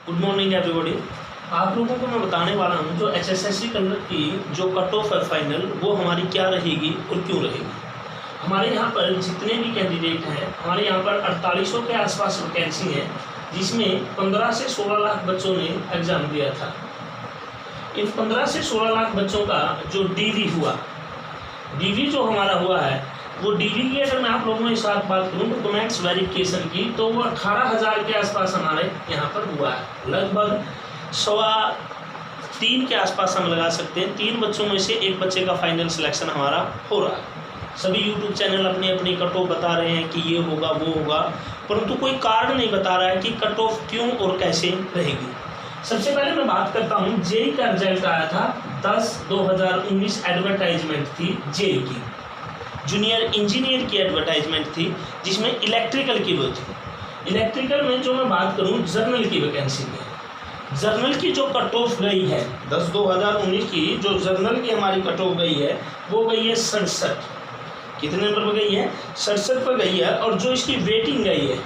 Good morning everybody. आप लोगों को मैं बताने वाला हूं जो एचएसएससी कलर की जो कट ऑफ है फाइनल वो हमारी क्या रहेगी और क्यों रहेगी। हमारे यहाँ पर जितने भी कैंडिडेट हैं हमारे यहाँ पर 4800 के आसपास वैकेंसी है, जिसमें 15 से 16 लाख बच्चों ने एग्ज़ाम दिया था। इन 15 से 16 लाख बच्चों का जो डीवी हुआ, डीवी जो हमारा हुआ है वो डीवी की अगर मैं आप लोगों के साथ बात करूं डॉक्यूमेंट्स वेरिफिकेशन की, तो वो 18,000 के आसपास हमारे यहाँ पर हुआ है। लगभग 3.25 के आसपास हम लगा सकते हैं। 3 बच्चों में से एक बच्चे का फाइनल सिलेक्शन हमारा हो रहा है। सभी यूट्यूब चैनल अपनी अपनी कट ऑफ बता रहे हैं कि ये होगा वो होगा, परंतु कोई कारण नहीं बता रहा है कि कट ऑफ क्यों और कैसे रहेगी। सबसे पहले मैं बात करता हूँ जेई का रिजल्ट आया था 10/2019 एडवर्टाइजमेंट थी जेई की, जूनियर इंजीनियर की एडवर्टाइजमेंट थी, जिसमें इलेक्ट्रिकल की वो थी। इलेक्ट्रिकल में जो मैं बात करूं जर्नल की वैकेंसी में, जर्नल की जो कट ऑफ गई है 10/2019 की, जो जर्नल की हमारी कट ऑफ गई है वो गई है 67। कितने नंबर पर गई है? 67 पर गई है। और जो इसकी वेटिंग गई है,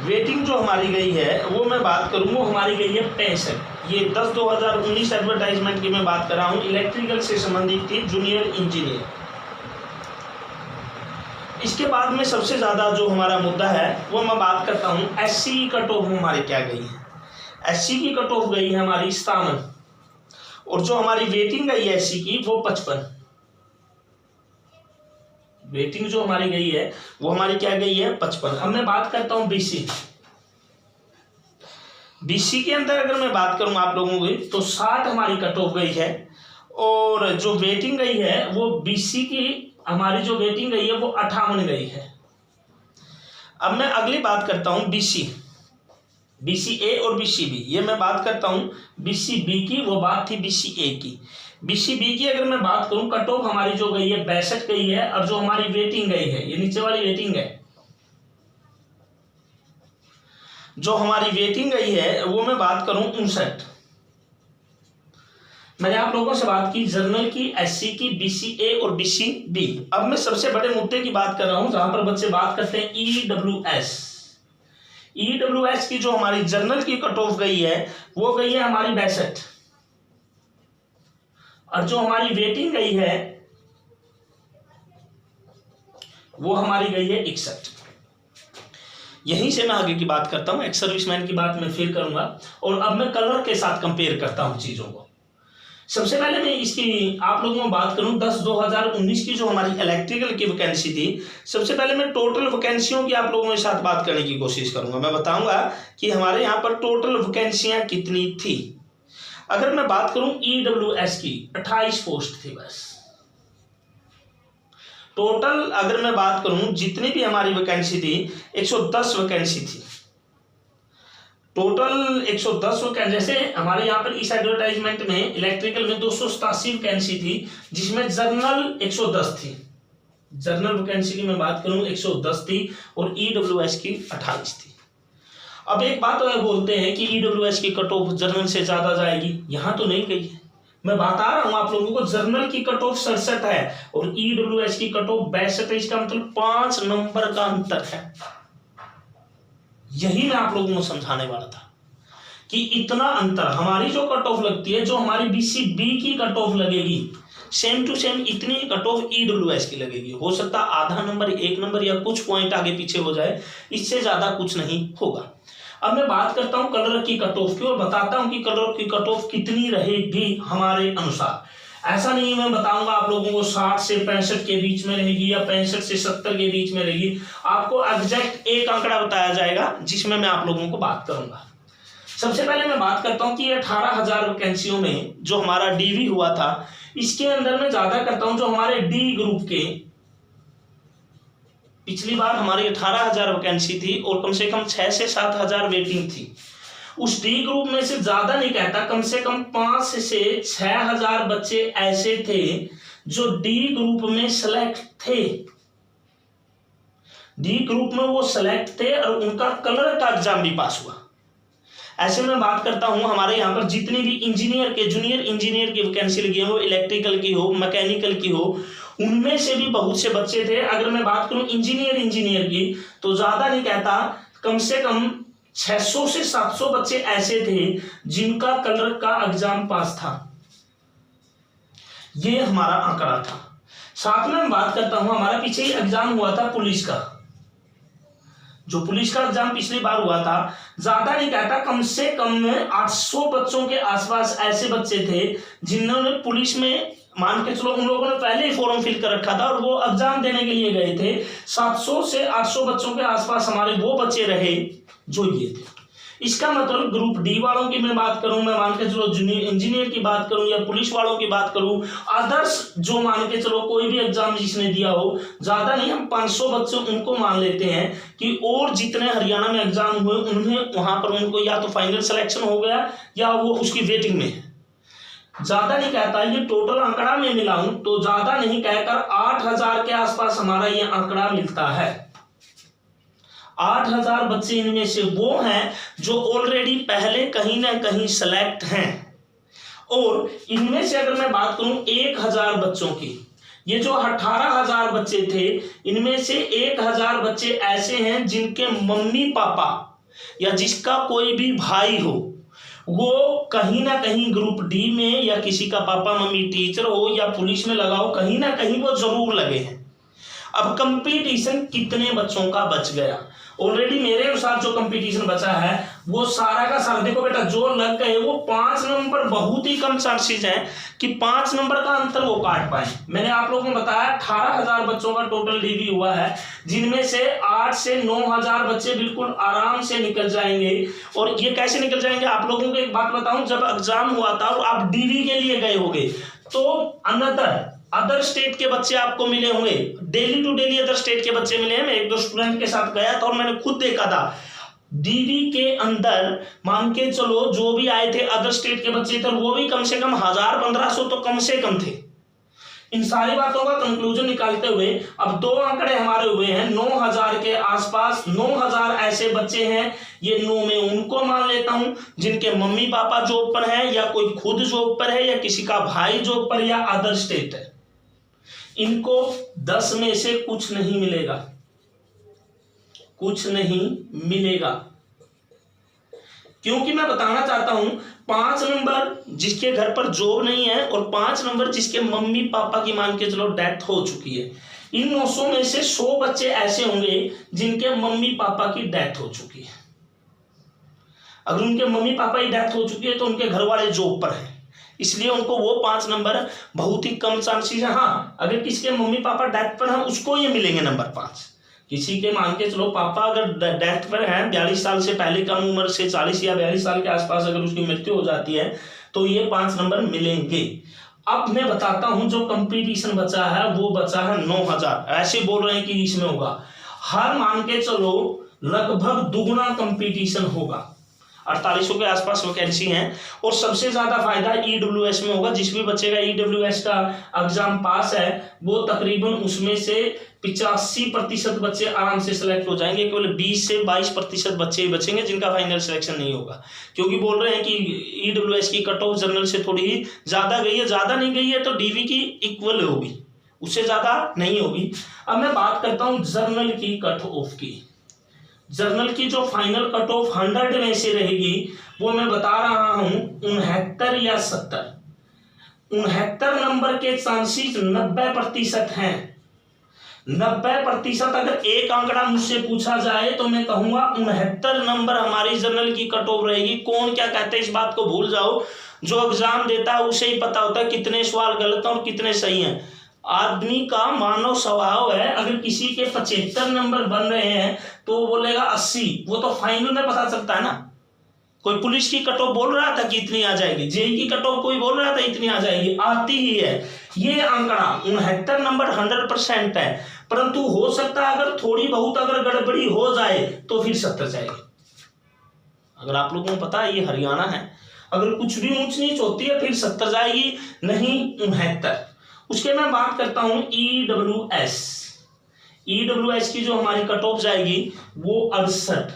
वेटिंग जो हमारी गई है वो मैं बात करूँ वो हमारी गई है 65। ये 10/2019 एडवर्टाइजमेंट की मैं बात कर रहा हूँ, इलेक्ट्रिकल से संबंधित थी, जूनियर इंजीनियर। इसके बाद में सबसे ज़्यादा जो हमारा मुद्दा है वो मैं बात करता हूँ एससी की कट ऑफ हमारी क्या गई है। एससी की कट ऑफ गई है हमारी 57, और जो हमारी वेटिंग गई है एससी की वो 55। वेटिंग जो हमारी गई है वो हमारी क्या गई है 55। अब मैं बात करता हूँ बीसी। बीसी के अंदर अगर मैं बात करूँ आप लोगों की तो 60 हमारी कट ऑफ गई है, और जो वेटिंग गई है वो बीसी की हमारी जो वेटिंग गई है वो 58 गई है। अब मैं अगली बात करता हूँ बीसी, बीसी ए और बीसी बी। ये मैं बात करता हूँ बीसी बी की, वो बात थी बीसी ए की। बीसी बी की अगर मैं बात करूँ कट ऑफ हमारी जो गई है 62 गई है, और जो हमारी वेटिंग गई है ये नीचे वाली वेटिंग है, जो हमारी वेटिंग गई है वो मैं बात करूँ 59। मैंने आप लोगों से बात की जर्नल की, एससी की, बीसी ए और बीसी बी। अब मैं सबसे बड़े मुद्दे की बात कर रहा हूं जहां पर बच्चे बात करते हैं ईडब्ल्यूएस। ईडब्ल्यूएस की जो हमारी जर्नल की कट ऑफ गई है वो गई है हमारी 62, और जो हमारी वेटिंग गई है वो हमारी गई है 61। यहीं से मैं आगे की बात करता हूं, एक्स सर्विसमैन की बात मैं फिर करूंगा, और अब मैं कलर के साथ कंपेयर करता हूं चीजों को। सबसे पहले मैं इसकी आप लोगों में बात करूं 10/2019 की जो हमारी इलेक्ट्रिकल की वैकेंसी थी। सबसे पहले मैं टोटल वैकेंसियों की आप लोगों के साथ बात करने की कोशिश करूंगा। मैं बताऊंगा कि हमारे यहाँ पर टोटल वैकेंसियां कितनी थी। अगर मैं बात करूं ईडब्ल्यूएस की 28 पोस्ट थी बस टोटल। अगर मैं बात करूं जितनी भी हमारी वैकेंसी थी 110 वैकेंसी थी टोटल। 110 वैकेंसी, जैसे हमारे यहाँ पर इस एडवर्टाइजमेंट में इलेक्ट्रिकल में 287 वैकेंसी थी, जिसमें जर्नल 110 थी। जर्नल वैकेंसी की मैं बात करूं 110 थी, और ईडब्ल्यूएस की 28 थी। अब एक बात तो बोलते हैं कि ईडब्ल्यूएस की कट ऑफ जर्नल से ज्यादा जाएगी, यहाँ तो नहीं गई है। मैं बता रहा हूं आप लोगों को जर्नल की कट ऑफ 67 है और ईडब्ल्यूएस की कट ऑफ 62 है। इसका मतलब 5 नंबर का अंतर है। यही मैं आप लोगों को समझाने वाला था कि इतना अंतर। हमारी जो कट ऑफ लगती है, जो हमारी बीसी बी की कट ऑफ लगेगी, सेम टू सेम इतनी कट ऑफ ईडब्ल्यूएस की लगेगी। हो सकता आधा नंबर, 1 नंबर या कुछ पॉइंट आगे पीछे हो जाए, इससे ज्यादा कुछ नहीं होगा। अब मैं बात करता हूं कलर की कट ऑफ की, और बताता हूं कि कलर की कट ऑफ कितनी रहेगी हमारे अनुसार। ऐसा नहीं मैं बताऊंगा आप लोगों को 60 से 65 के बीच में रहेगी या 65 से 70 के बीच में रहेगी। आपको एग्जैक्ट एक आंकड़ा बताया जाएगा जिसमें मैं आप लोगों को बात करूंगा। सबसे पहले मैं बात करता हूं कि 18,000 वैकेंसियों में जो हमारा डीवी हुआ था, इसके अंदर मैं ज्यादा करता हूं जो हमारे डी ग्रुप के, पिछली बार हमारी 18,000 वैकेंसी थी और कम से कम 6 से 7,000 वेटिंग थी। उस डी ग्रुप में से ज्यादा नहीं कहता, कम से कम 5 से 6,000 बच्चे ऐसे थे जो डी ग्रुप में सेलेक्ट थे। डी ग्रुप में वो सेलेक्ट थे और उनका कलर का एग्जाम भी पास हुआ। ऐसे में बात करता हूं हमारे यहाँ पर जितनी भी इंजीनियर के, जूनियर इंजीनियर की वैकेंसी लगी है, वो इलेक्ट्रिकल की हो, मैकेनिकल की हो, उनमें से भी बहुत से बच्चे थे। अगर मैं बात करूं इंजीनियर की तो ज्यादा नहीं कहता, कम से कम 600 से 700 बच्चे ऐसे थे जिनका कलर का एग्जाम पास था। ये हमारा आंकड़ा था। साथ में मैं बात करता हूं, हमारा पीछे ही एग्जाम हुआ था पुलिस का। जो पुलिस का एग्जाम पिछली बार हुआ था, ज्यादा नहीं कहता, कम से कम 800 बच्चों के आसपास ऐसे बच्चे थे जिन्होंने पुलिस में, मान के चलो उन लोगों ने पहले ही फॉर्म फिल कर रखा था और वो एग्जाम देने के लिए गए थे। 700 से 800 बच्चों के आसपास हमारे वो बच्चे रहे जो ये थे। इसका मतलब ग्रुप डी वालों की मैं बात करूं, मैं मान के चलो इंजीनियर की बात करूं या पुलिस वालों की बात करूं, अदर्स जो मान के चलो कोई भी एग्जाम जिसने दिया हो, ज्यादा नहीं हम 500 बच्चे उनको मान लेते हैं कि और जितने हरियाणा में एग्जाम हुए उन्हें वहां पर उनको या तो फाइनल सिलेक्शन हो गया या वो उसकी वेटिंग में है। ज्यादा नहीं कहता, ये टोटल आंकड़ा में मिलाऊं तो ज्यादा नहीं कहकर 8000 के आसपास हमारा ये आंकड़ा मिलता है। 8000 बच्चे इनमें से वो हैं जो ऑलरेडी पहले कहीं ना कहीं सेलेक्ट हैं। और इनमें से अगर मैं बात करूं 1000 बच्चों की, ये जो 18000 बच्चे थे, इनमें से 1000 बच्चे ऐसे हैं जिनके मम्मी पापा या जिसका कोई भी भाई हो, वो कहीं ना कहीं ग्रुप डी में, या किसी का पापा मम्मी टीचर हो या पुलिस में लगा हो, कहीं ना कहीं वो जरूर लगे हैं। अब कंपटीशन कितने बच्चों का बच गया? ऑलरेडी मेरे अनुसार जो कंपटीशन बचा है वो सारा का सारा, देखो बेटा, जो लग गए वो 5 नंबर, बहुत ही कम चांसेस हैं कि 5 नंबर का अंतर वो काट पाए। मैंने आप लोगों को बताया 18000 बच्चों का टोटल डीवी हुआ है, जिनमें से 8 से 9000 बच्चे बिल्कुल आराम से निकल जाएंगे। और ये कैसे निकल जाएंगे, आप लोगों को एक बात बताऊं, जब एग्जाम हुआ था और आप डीवी के लिए गए होंगे तो अदर स्टेट के बच्चे आपको मिले होंगे, daily to daily other state के बच्चे मिले हैं। मैं 1-2 स्टूडेंट के साथ गया था और मैंने खुद देखा था डीवी के अंदर, मान के चलो जो भी आए थे अदर स्टेट के बच्चे थे, वो भी कम से कम 1000-1500 तो कम से कम थे। इन सारी बातों का कंक्लूजन निकालते हुए अब 2 आंकड़े हमारे हुए हैं 9000 के आसपास। 9000 ऐसे बच्चे हैं, ये 9 में उनको मान लेता हूं जिनके मम्मी पापा जॉब पर है, या कोई खुद जॉब पर है, या किसी का भाई जॉब पर, या अदर स्टेट है। इनको 10 में से कुछ नहीं मिलेगा, कुछ नहीं मिलेगा, क्योंकि मैं बताना चाहता हूं 5 नंबर जिसके घर पर जॉब नहीं है और 5 नंबर जिसके मम्मी पापा की मान के चलो डेथ हो चुकी है। इन 900 में से 100 बच्चे ऐसे होंगे जिनके मम्मी पापा की डेथ हो चुकी है। अगर उनके मम्मी पापा की डेथ हो चुकी है तो उनके घर वाले जॉब पर है, इसलिए उनको वो 5 नंबर बहुत ही कम चांसेस है। हाँ, अगर किसी के मम्मी पापा डेथ पर हैं उसको ये मिलेंगे नंबर 5। किसी के मान के चलो पापा अगर डेथ पर हैं, 42 साल से पहले कम उम्र से 40 या 42 साल के आसपास अगर उसकी मृत्यु हो जाती है तो ये 5 नंबर मिलेंगे। अब मैं बताता हूं जो कंपटीशन बचा है वो बचा है 9000। ऐसे बोल रहे हैं कि इसमें होगा, हर मान के चलो लगभग दुगुना कंपटीशन होगा। 4800 के आसपास वैकेंसी हैं और सबसे ज्यादा फायदा ईडब्ल्यूएस में होगा। जिस भी बच्चे का ईडब्ल्यूएस का एग्जाम पास है वो तकरीबन उसमें से 85% बच्चे आराम से सिलेक्ट हो जाएंगे। केवल 20 से 22% बच्चे ही बचेंगे जिनका फाइनल सिलेक्शन नहीं होगा, क्योंकि बोल रहे हैं कि ईडब्ल्यूएस की कट ऑफ जनरल से थोड़ी ही ज्यादा गई है। ज्यादा नहीं गई है तो डीवी की इक्वल होगी, उससे ज्यादा नहीं होगी। अब मैं बात करता हूं जर्नल की कट ऑफ की। जर्नल की जो फाइनल कट ऑफ 100 में से रहेगी वो मैं बता रहा हूं 69 या 70। 69 नंबर के चांसेस 90% हैं। 90%। अगर एक आंकड़ा मुझसे पूछा जाए तो मैं कहूंगा 69 नंबर हमारी जर्नल की कट ऑफ रहेगी। कौन क्या कहते हैं इस बात को भूल जाओ, जो एग्जाम देता है उसे ही पता होता है कितने सवाल गलत हैं और कितने सही हैं। आदमी का मानव स्वभाव है, अगर किसी के 75 नंबर बन रहे हैं तो वो बोलेगा 80, वो तो फाइनल में पता चलता है ना। कोई पुलिस की कट ऑफ बोल रहा था कि इतनी आ जाएगी, जेई की कट ऑफ कोई बोल रहा था इतनी आ जाएगी, आती ही है। ये आंकड़ा 69 नंबर 100% है, परंतु हो सकता है अगर थोड़ी बहुत अगर गड़बड़ी हो जाए तो फिर 70 जाएगी। अगर आप लोगों को पता है ये हरियाणा है, अगर कुछ भी ऊंच नीच होती है फिर 70 जाएगी, नहीं 69। उसके मैं बात करता हूं ईडब्ल्यूएस। ईडब्ल्यूएस की जो हमारी कट ऑफ जाएगी वो 68,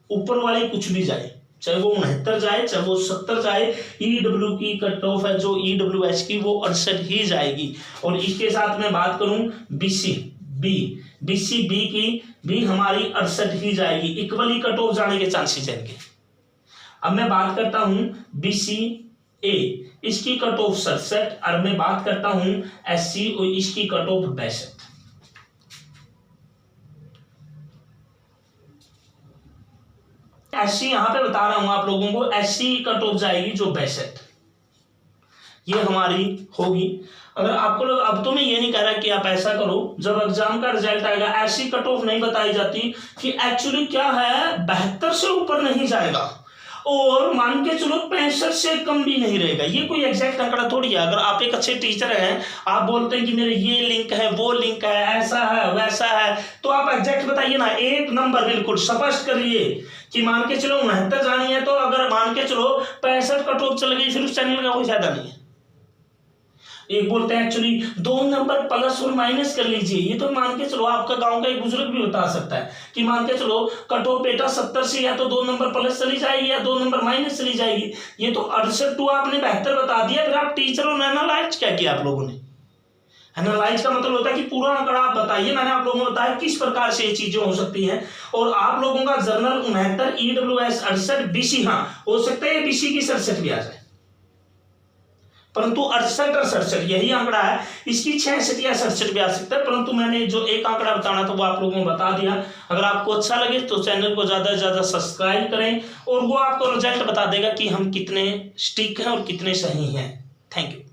ऊपर वाली कुछ भी जाए, चाहे वो 69 जाए चाहे वो 70 जाए, ईडब्ल्यू की कट ऑफ है जो ईडब्ल्यूएस की वो 68 ही जाएगी। और इसके साथ मैं बात करूं बीसी, बी की भी हमारी 68 ही जाएगी, इक्वली कट ऑफ जाने के चांसेस हैं इनके। अब मैं बात करता हूं BC A, इसकी कट ऑफ 67, और मैं बात करता हूं SC और इसकी कट ऑफ 62। SC यहां पे बता रहा हूं आप लोगों को, SC कट ऑफ जाएगी जो 62, ये हमारी होगी। अगर आपको लोग, अब तो मैं ये नहीं कह रहा कि आप ऐसा करो, जब एग्जाम का रिजल्ट आएगा ऐसी कट ऑफ नहीं बताई जाती कि एक्चुअली क्या है 72 से ऊपर नहीं जाएगा और मान के चलो 65 से कम भी नहीं रहेगा। ये कोई एग्जैक्ट आंकड़ा थोड़ी है। अगर आप एक अच्छे टीचर हैं, आप बोलते हैं कि मेरे ये लिंक है, वो लिंक है, ऐसा है वैसा है, तो आप एग्जैक्ट बताइए ना, एक नंबर बिल्कुल स्पष्ट करिए कि मान के चलो 69 जानी है, तो अगर मान के चलो 65 कट ऑफ चल गई, फिर उस चैनल का कोई फायदा नहीं है। एक बोलते हैं एक्चुअली 2 नंबर प्लस और माइनस कर लीजिए, ये तो मान के चलो आपका गांव का एक बुजुर्ग भी बता सकता है कि मान के चलो कट ऑफ बेटा 70 से या तो 2 नंबर प्लस चली जाएगी या 2 नंबर माइनस चली जाएगी। ये तो 68 टू आपने 72 बता दिया, फिर आप टीचर और एनालाइज क्या किया आप लोगों ने? एनालाइज का मतलब होता है कि पूरा आंकड़ा आप बताइए। मैंने आप लोगों को बताया किस प्रकार से ये चीजें हो सकती हैं। और आप लोगों का जर्नल 69, EWS 68, BC हाँ हो सकता है BC की 67 भी आ जाए, परंतु 68 और 67 यही आंकड़ा है, इसकी 66 या 67 भी आ सकता है। परंतु मैंने जो एक आंकड़ा बताना था वो आप लोगों को बता दिया। अगर आपको अच्छा लगे तो चैनल को ज्यादा से ज्यादा सब्सक्राइब करें, और वो आपको रिजल्ट बता देगा कि हम कितने स्टिक हैं और कितने सही हैं। Thank you.